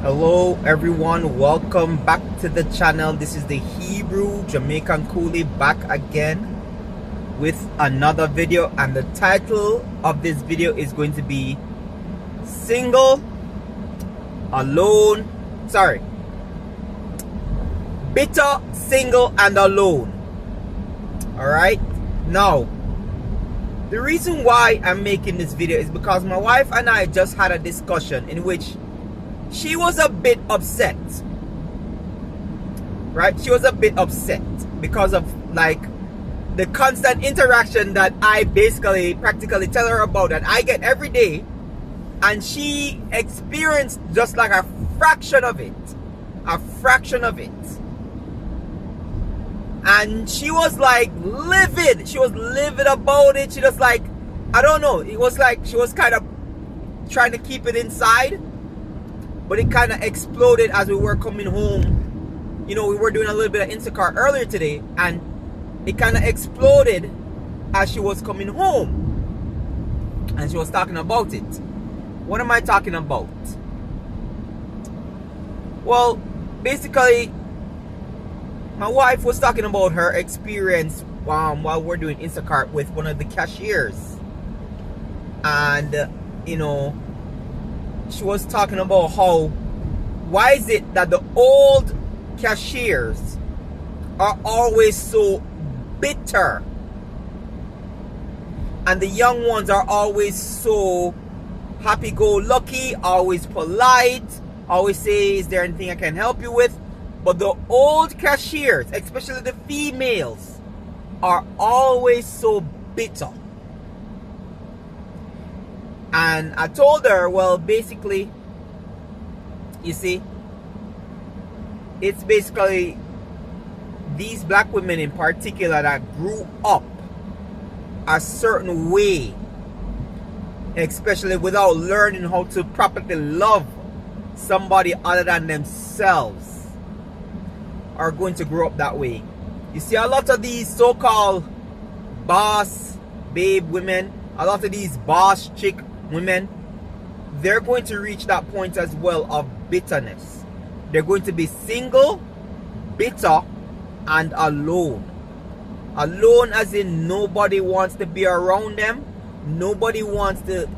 Hello everyone, welcome back to the channel. This is the Hebrew Jamaican Coolie back again with another video, and the title of this video is going to be Single, Alone, Bitter, Single and Alone. Alright, now the reason why I'm making this video is because my wife and I just had a discussion in which she was a bit upset, right? She was a bit upset because of like the constant interaction that I practically tell her about that I get every day, and she experienced just like a fraction of it, and she was like livid. She was livid about it. She just like, I don't know, it was like she was kind of trying to keep it inside, but it kind of exploded as we were coming home. You know, we were doing a little bit of Instacart earlier today, and it kind of exploded as she was coming home. And she was talking about it. What am I talking about? Well, basically, my wife was talking about her experience while we're doing Instacart with one of the cashiers. And, you know, she was talking about why is it that the old cashiers are always so bitter and the young ones are always so happy-go-lucky, always polite, always say, is there anything I can help you with? But the old cashiers, especially the females, are always so bitter. And I told her, well, basically, you see, it's basically these black women in particular that grew up a certain way, especially without learning how to properly love somebody other than themselves, are going to grow up that way. You see, a lot of these so-called boss babe women, a lot of these boss chick women, they're going to reach that point as well of bitterness. They're going to be single, bitter, and alone. Alone as in nobody wants to be around them. Nobody wants to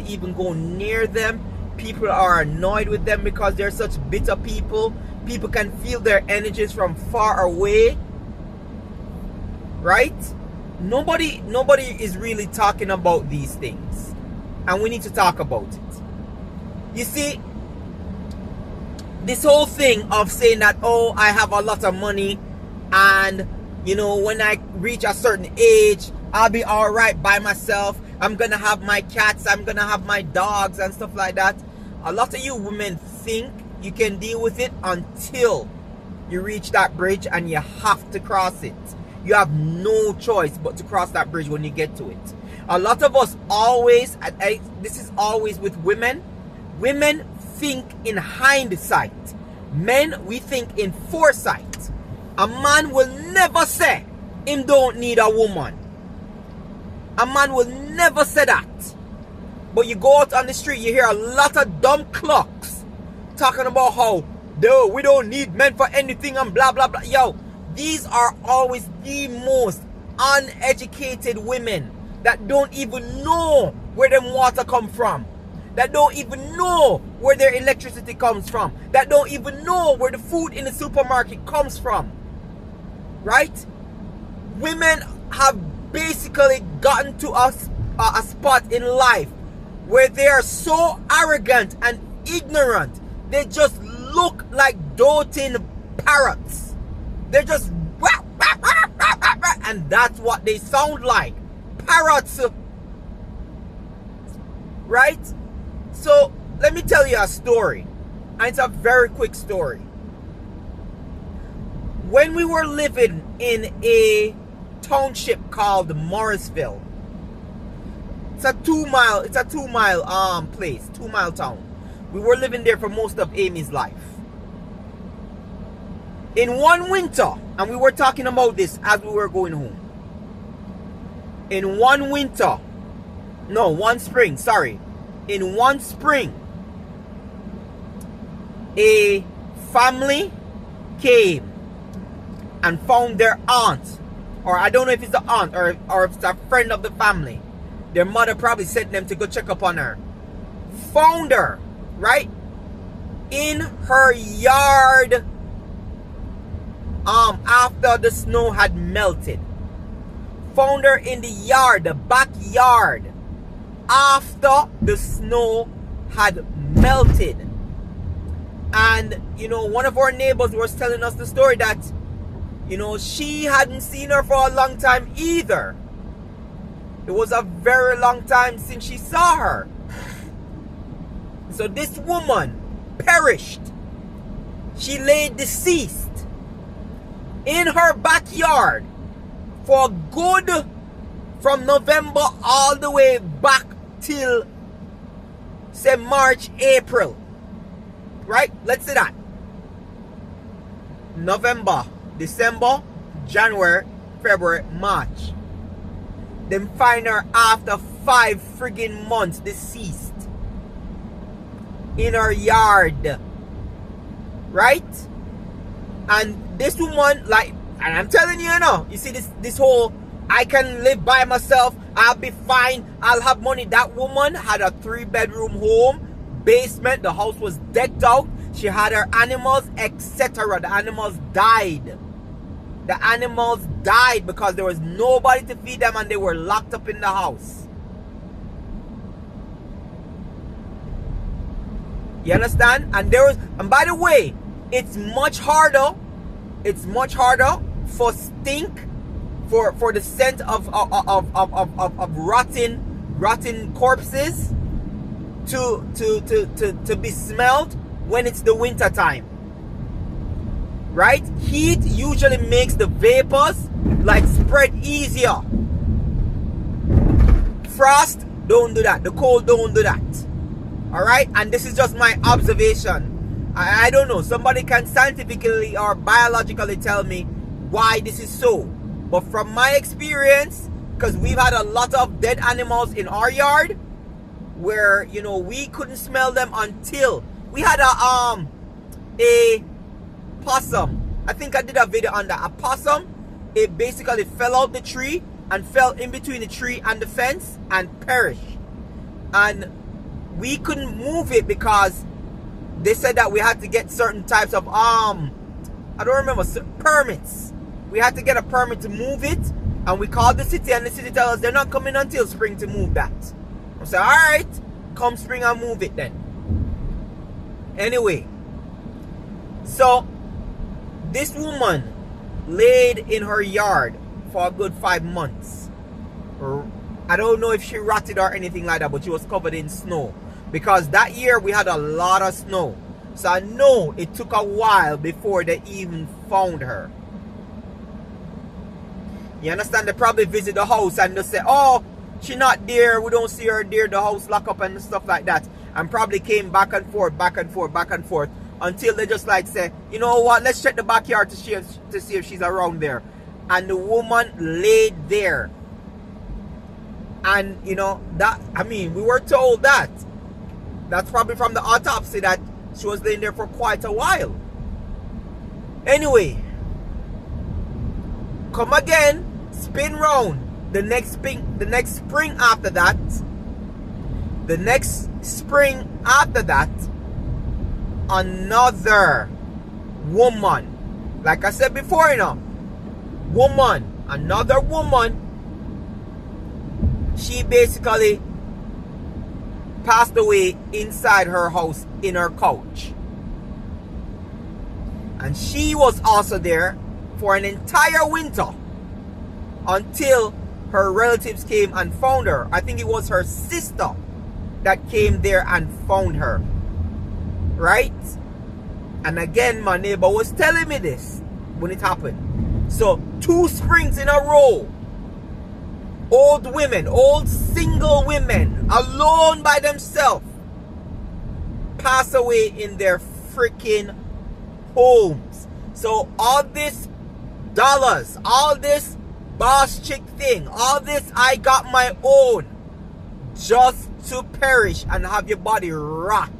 even go near them. People are annoyed with them because they're such bitter people. People can feel their energies from far away. Right? Nobody is really talking about these things. And we need to talk about it. You see, this whole thing of saying that, oh, I have a lot of money, and, you know, when I reach a certain age, I'll be all right by myself. I'm going to have my cats, I'm going to have my dogs and stuff like that. A lot of you women think you can deal with it until you reach that bridge and you have to cross it. You have no choice but to cross that bridge when you get to it. A lot of us always, this is always with women. Women think in hindsight. Men, we think in foresight. A man will never say him don't need a woman. A man will never say that. But you go out on the street, you hear a lot of dumb clucks talking about how, no, we don't need men for anything and blah, blah, blah. Yo, these are always the most uneducated women that don't even know where them water come from, that don't even know where their electricity comes from, that don't even know where the food in the supermarket comes from. Right? Women have basically gotten to a spot in life where they are so arrogant and ignorant, they just look like doting parrots. They're just, and that's what they sound like. Parrots. Right? So let me tell you a story, and it's a very quick story. When we were living in a township called Morrisville, it's a 2 mile place, 2 mile town. We were living there for most of Amy's life. In one winter, and we were talking about this as we were going home. In one spring, in one spring, a family came and found their aunt, or I don't know if it's the aunt or if it's a friend of the family. Their mother probably sent them to go check up on her. Found her, right, in her yard after the snow had melted. Found her in the yard, the backyard, after the snow had melted. And you know, one of our neighbors was telling us the story that, you know, she hadn't seen her for a long time either. It was a very long time since she saw her. So this woman perished. She lay deceased in her backyard for good from November all the way back till say March, April. Right? Let's say that. November, December, January, February, March. Then find her after 5 friggin' months deceased in her yard. Right? And this woman, like, and I'm telling you, you know, you see this whole, I can live by myself, I'll be fine, I'll have money. That woman had a 3-bedroom home, basement, the house was decked out, she had her animals, etc. The animals died. The animals died because there was nobody to feed them and they were locked up in the house. You understand? And by the way, it's much harder for stink, for the scent of rotten corpses to be smelled when it's the winter time. Right? Heat usually makes the vapors like spread easier. Frost don't do that. The cold don't do that. Alright? And this is just my observation. I don't know. Somebody can scientifically or biologically tell me why this is so. But from my experience, because we've had a lot of dead animals in our yard, where, you know, we couldn't smell them until we had a possum. I think I did a video on that. A possum, it basically fell out the tree and fell in between the tree and the fence and perished. And we couldn't move it because they said that we had to get certain types of I don't remember, permits. We had to get a permit to move it, and we called the city, and the city told us they're not coming until spring to move that. I said, alright, come spring and move it then. Anyway, so this woman laid in her yard for a good 5 months. I don't know if she rotted or anything like that, but she was covered in snow. Because that year we had a lot of snow. So I know it took a while before they even found her. You understand? They probably visit the house and they say, oh, she's not there, we don't see her there, the house lock up and stuff like that. And probably came back and forth, until they just like say, you know what, let's check the backyard to see if she's around there. And the woman laid there. And you know, that, I mean, we were told that. That's probably from the autopsy that she was laying there for quite a while. Anyway, come again, spin round. The next spring after that, another woman, like I said before, you know, another woman, she basically passed away inside her house in her couch. And she was also there for an entire winter until her relatives came and found her. I think it was her sister that came there and found her. Right? And again, my neighbor was telling me this when it happened. So 2 springs in a row, old women, old single women, alone by themselves, pass away in their freaking homes. So all this dollars, all this boss chick thing, all this I got my own, just to perish and have your body rot.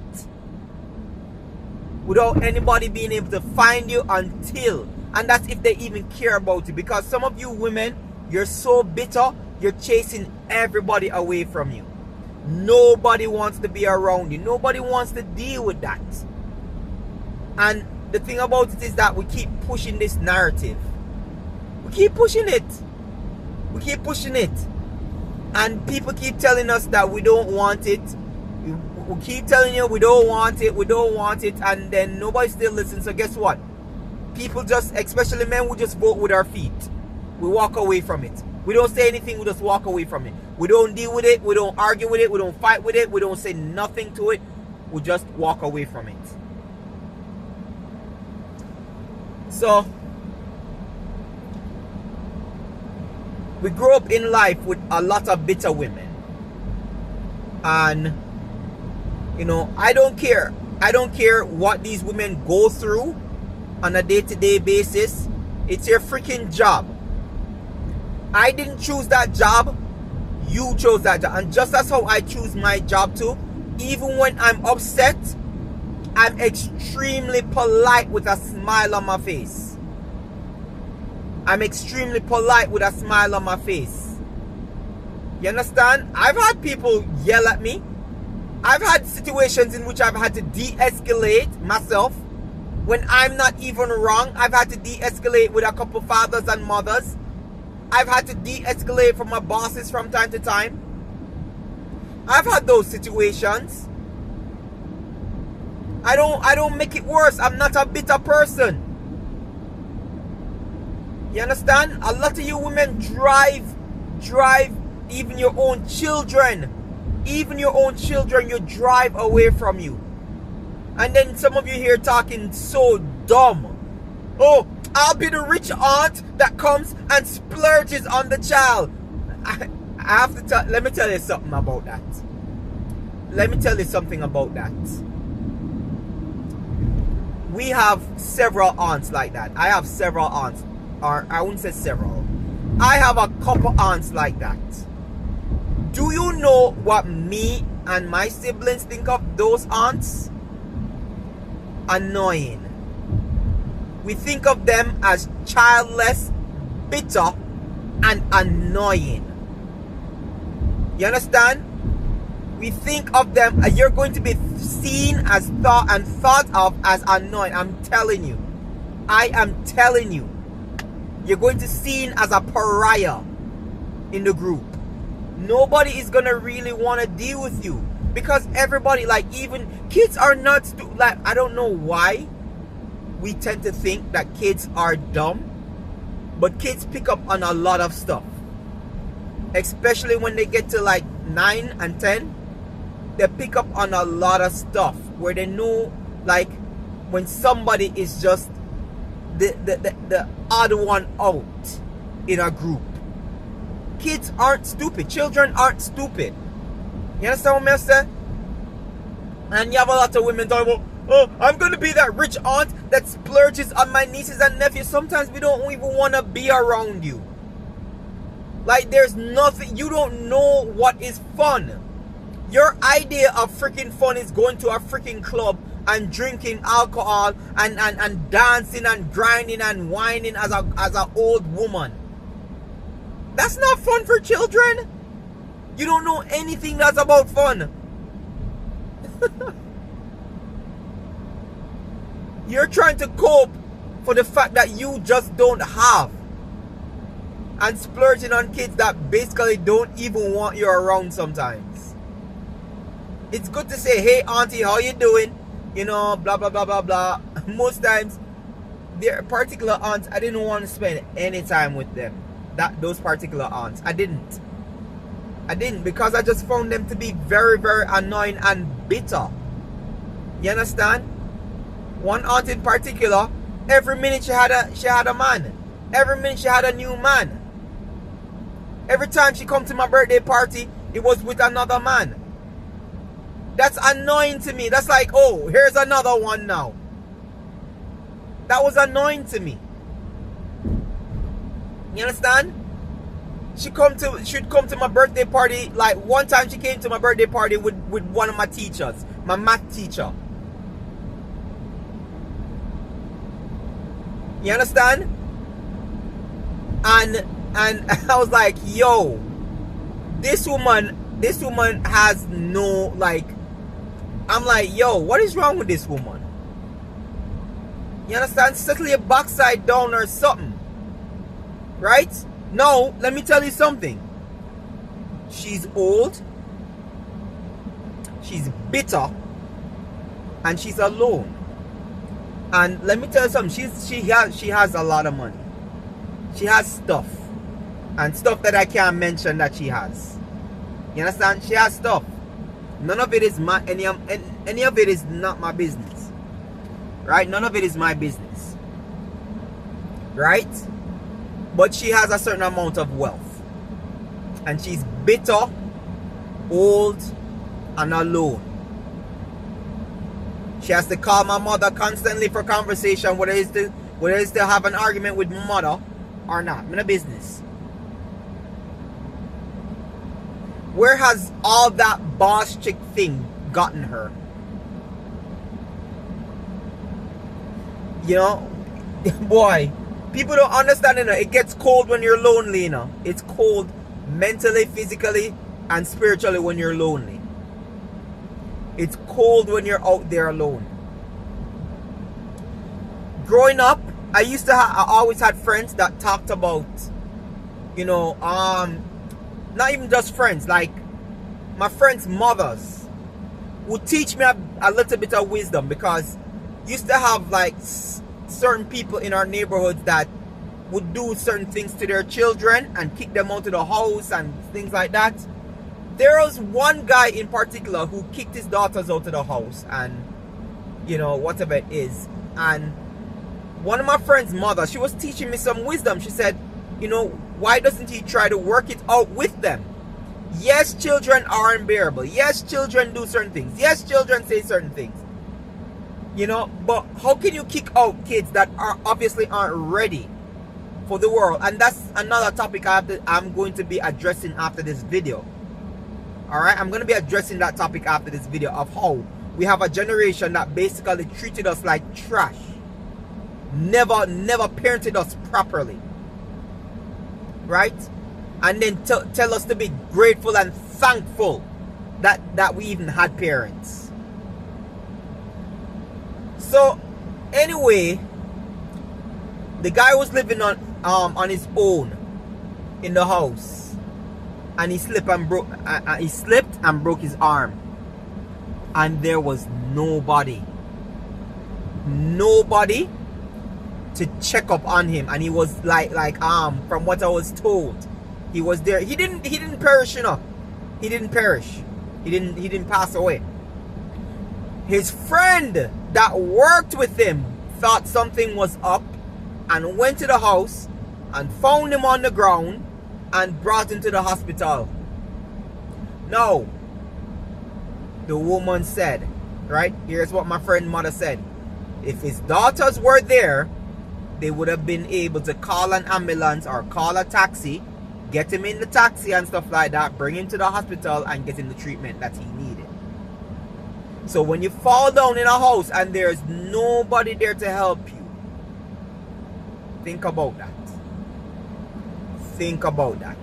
without anybody being able to find you until, and that's if they even care about you. Because some of you women, you're so bitter, you're chasing everybody away from you. Nobody wants to be around you. Nobody wants to deal with that. And the thing about it is that we keep pushing this narrative. We keep pushing it. We keep pushing it. And people keep telling us that we don't want it. We keep telling you we don't want it, we don't want it, and then nobody still listens. So guess what? People just, especially men, we just vote with our feet. We walk away from it. We don't say anything, we just walk away from it. We don't deal with it, we don't argue with it, we don't fight with it, we don't say nothing to it. We just walk away from it. So, we grow up in life with a lot of bitter women. And, you know, I don't care. I don't care what these women go through on a day-to-day basis. It's your freaking job. I didn't choose that job. You chose that job. And just as how I choose my job too, even when I'm upset, I'm extremely polite with a smile on my face. I'm extremely polite with a smile on my face. You understand? I've had people yell at me. I've had situations in which I've had to de-escalate myself when I'm not even wrong. I've had to de-escalate with a couple fathers and mothers. I've had to de-escalate from my bosses from time to time. I've had those situations. I don't make it worse. I'm not a bitter person. You understand? A lot of you women drive even your own children. Even your own children, you drive away from you. And then some of you here talking so dumb. Oh, I'll be the rich aunt that comes and splurges on the child. I have to tell, let me tell you something about that. Let me tell you something about that. We have several aunts like that. I have several aunts. Or I wouldn't say several. I have a couple aunts like that. Do you know what me and my siblings think of those aunts? Annoying. We think of them as childless, bitter, and annoying. You understand? We think of them, you're going to be seen as thought of as annoying. I'm telling you. I am telling you. You're going to be seen as a pariah in the group. Nobody is going to really want to deal with you. Because everybody, like even kids are not, like I don't know why we tend to think that kids are dumb. But kids pick up on a lot of stuff. Especially when they get to like 9 and 10. They pick up on a lot of stuff. Where they know like when somebody is just the odd one out in a group. Kids aren't stupid. Children aren't stupid. You understand what I'm saying? And you have a lot of women talking about, oh, I'm going to be that rich aunt that splurges on my nieces and nephews. Sometimes we don't even want to be around you. Like there's nothing, you don't know what is fun. Your idea of freaking fun is going to a freaking club and drinking alcohol and dancing and grinding and whining as a old woman. That's not fun for children. You don't know anything that's about fun. You're trying to cope for the fact that you just don't have. And splurging on kids that basically don't even want you around sometimes. It's good to say, hey auntie, how you doing? You know, blah, blah, blah, blah, blah. Most times, there are particular aunts, I didn't want to spend any time with them. Those particular aunts. I didn't. Because I just found them to be very, very annoying and bitter. You understand? One aunt in particular, every minute she had a man. Every minute she had a new man. Every time she come to my birthday party, it was with another man. That's annoying to me. That's like, oh, here's another one now. That was annoying to me. You understand? She'd come to my birthday party. Like one time she came to my birthday party with one of my teachers, my math teacher. You understand? And I was like, yo, this woman has no, like, I'm like, yo, what is wrong with this woman? You understand? Settle your backside down or something. Right? Now, let me tell you something. She's old. She's bitter. And she's alone. And let me tell you something. She has a lot of money. She has stuff. And stuff that I can't mention that she has. You understand? She has stuff. None of it is any of it is not my business. Right? None of it is my business. Right? But she has a certain amount of wealth. And she's bitter, old, and alone. She has to call my mother constantly for conversation, whether it's to have an argument with my mother or not. I'm in a business. Where has all that boss chick thing gotten her? You know, boy, people don't understand, you know, it gets cold when you're lonely, you know. It's cold mentally, physically, and spiritually when you're lonely. It's cold when you're out there alone. Growing up, I always had friends that talked about, you know, not even just friends, like my friends' mothers would teach me a little bit of wisdom, because used to have like certain people in our neighborhoods that would do certain things to their children and kick them out of the house and things like that. There was one guy in particular who kicked his daughters out of the house and, you know, whatever it is. And one of my friend's mother, she was teaching me some wisdom. She said, you know, why doesn't he try to work it out with them? Yes, children are unbearable. Yes, children do certain things. Yes, children say certain things. You know, but how can you kick out kids that are obviously aren't ready for the world? And that's another topic I'm going to be addressing after this video. Alright, I'm going to be addressing that topic after this video, of how we have a generation that basically treated us like trash. Never parented us properly. Right? And then tell us to be grateful and thankful that we even had parents. So, anyway, the guy was living on his own in the house. And he slipped and broke his arm. And there was nobody to check up on him. And he was like from what I was told, he was there. He didn't perish, you know. He didn't perish. He didn't pass away. His friend that worked with him thought something was up and went to the house and found him on the ground and brought him to the hospital. Now, the woman said, right? Here's what my friend's mother said. If his daughters were there, they would have been able to call an ambulance or call a taxi, get him in the taxi and stuff like that, bring him to the hospital and get him the treatment that he needed. So when you fall down in a house and there's nobody there to help you, think about that. Think about that.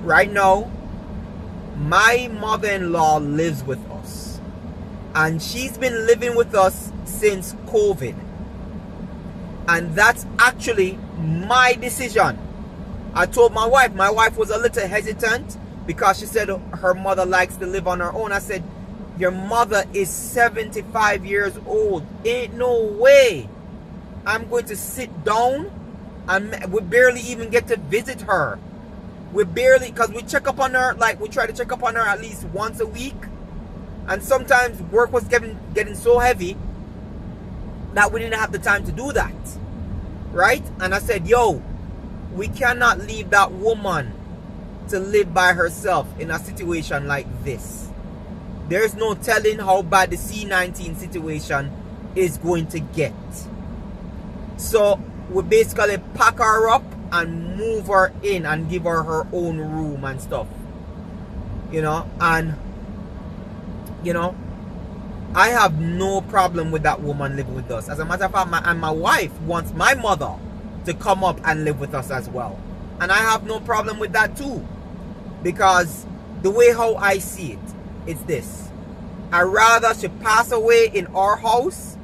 Right now, my mother-in-law lives with us, and she's been living with us since COVID, and that's actually my decision. I told my wife was a little hesitant because she said her mother likes to live on her own. I said, your mother is 75 years old. Ain't no way I'm going to sit down. And we barely even get to visit her. We barely, because we check up on her, like we try to check up on her at least once a week. And sometimes work was getting so heavy that we didn't have the time to do that. Right? And I said, yo, we cannot leave that woman to live by herself in a situation like this. There's no telling how bad the C-19 situation is going to get. So we basically pack her up and move her in and give her her own room and stuff, you know. And you know, I have no problem with that woman living with us. As a matter of fact, my wife wants my mother to come up and live with us as well. And I have no problem with that too. Because the way how I see it, it's this. I'd rather she pass away in our house,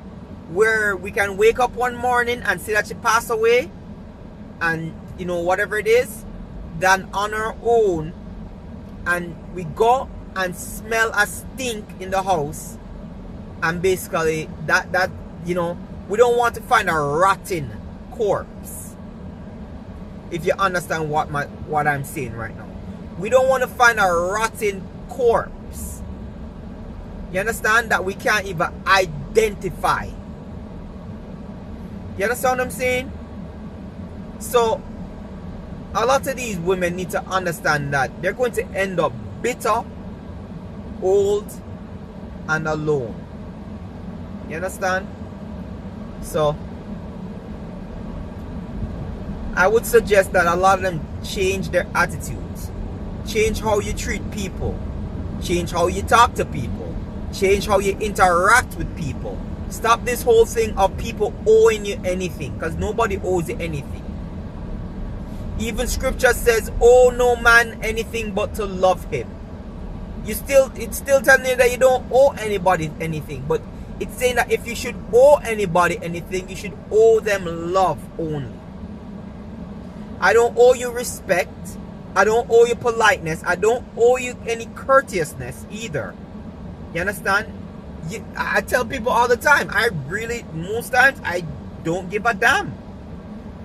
where we can wake up one morning and see that she passed away, and you know, whatever it is, than on her own, and we go and smell a stink in the house, and basically that you know, we don't want to find a rotten corpse. If you understand what I'm saying right now, we don't want to find a rotten corpse. You understand, that we can't even identify. You understand what I'm saying? So a lot of these women need to understand that they're going to end up bitter, old, and alone. You understand? So I would suggest that a lot of them change their attitudes. Change how you treat people. Change how you talk to people. Change how you interact with people. Stop this whole thing of people owing you anything, because nobody owes you anything. Even scripture says, owe no man anything but to love him. It's still telling you that you don't owe anybody anything, but it's saying that if you should owe anybody anything, you should owe them love only. I don't owe you respect. I don't owe you politeness. I don't owe you any courteousness either. You understand? I tell people all the time, most times, I don't give a damn.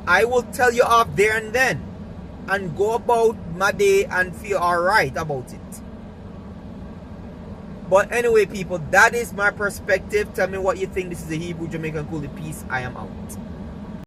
I will tell you off there and then, and go about my day and feel alright about it. But anyway, people, that is my perspective. Tell me what you think. This is the Hebrew Jamaican Coolie. Peace. I am out.